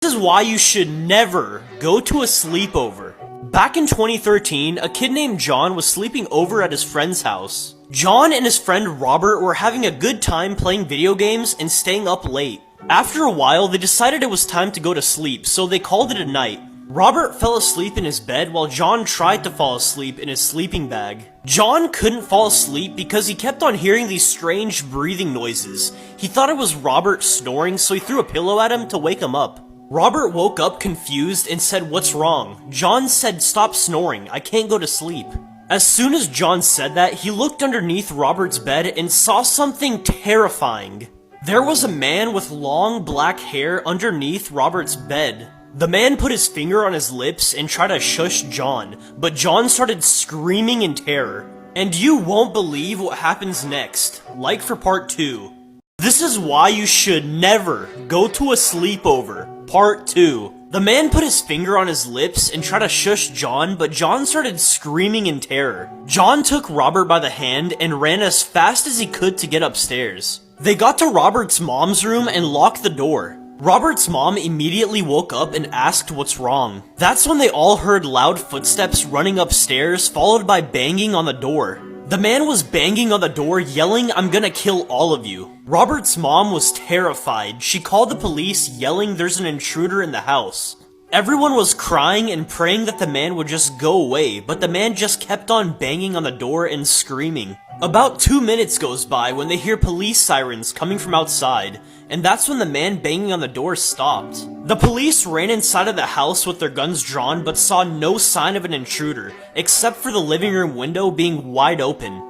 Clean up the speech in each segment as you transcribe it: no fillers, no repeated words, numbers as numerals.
This is why you should never go to a sleepover. Back in 2013, a kid named John was sleeping over at his friend's house. John and his friend Robert were having a good time playing video games and staying up late. After a while, they decided it was time to go to sleep, so they called it a night. Robert fell asleep in his bed while John tried to fall asleep in his sleeping bag. John couldn't fall asleep because he kept on hearing these strange breathing noises. He thought it was Robert snoring, so he threw a pillow at him to wake him up. Robert woke up confused and said, "What's wrong?" John said, "Stop snoring, I can't go to sleep." As soon as John said that, he looked underneath Robert's bed and saw something terrifying. There was a man with long black hair underneath Robert's bed. The man put his finger on his lips and tried to shush John, but John started screaming in terror. And you won't believe what happens next. Like for part 2. This is why you should never go to a sleepover. Part 2. The man put his finger on his lips and tried to shush John, but John started screaming in terror. John took Robert by the hand and ran as fast as he could to get upstairs. They got to Robert's mom's room and locked the door. Robert's mom immediately woke up and asked what's wrong. That's when they all heard loud footsteps running upstairs, followed by banging on the door. The man was banging on the door, yelling, "I'm gonna kill all of you." Robert's mom was terrified. She called the police, yelling there's an intruder in the house. Everyone was crying and praying that the man would just go away, but the man just kept on banging on the door and screaming. About 2 minutes goes by when they hear police sirens coming from outside, and that's when the man banging on the door stopped. The police ran inside of the house with their guns drawn but saw no sign of an intruder, except for the living room window being wide open.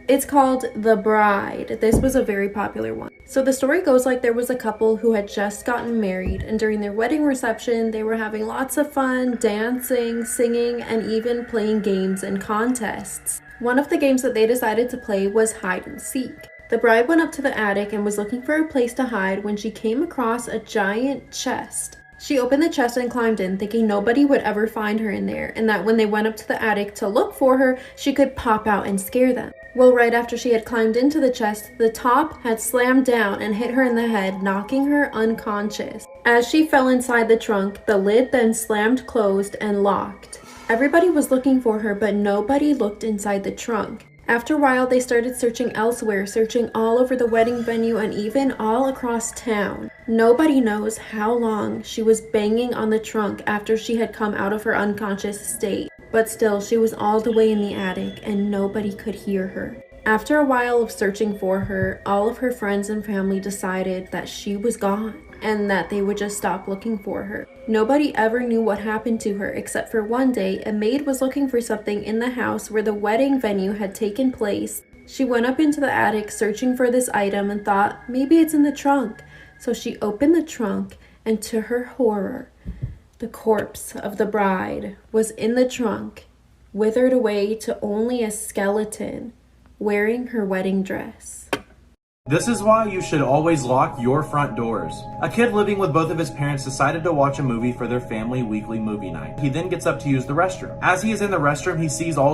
It's called The Bride. This was a very popular one. So the story goes like there was a couple who had just gotten married, and during their wedding reception, they were having lots of fun, dancing, singing, and even playing games and contests. One of the games that they decided to play was hide and seek. The bride went up to the attic and was looking for a place to hide when she came across a giant chest. She opened the chest and climbed in, thinking nobody would ever find her in there, and that when they went up to the attic to look for her, she could pop out and scare them. Well, right after she had climbed into the chest, the top had slammed down and hit her in the head, knocking her unconscious. As she fell inside the trunk, the lid then slammed closed and locked. Everybody was looking for her, but nobody looked inside the trunk. After a while, they started searching elsewhere, searching all over the wedding venue and even all across town. Nobody knows how long she was banging on the trunk after she had come out of her unconscious state. But still, she was all the way in the attic and nobody could hear her. After a while of searching for her, all of her friends and family decided that she was gone and that they would just stop looking for her. Nobody ever knew what happened to her, except for one day, a maid was looking for something in the house where the wedding venue had taken place. She went up into the attic searching for this item and thought, maybe it's in the trunk. So she opened the trunk, and to her horror, the corpse of the bride was in the trunk, withered away to only a skeleton, wearing her wedding dress. This is why you should always lock your front doors. A kid living with both of his parents decided to watch a movie for their family weekly movie night. He then gets up to use the restroom. As he is in the restroom, he sees all of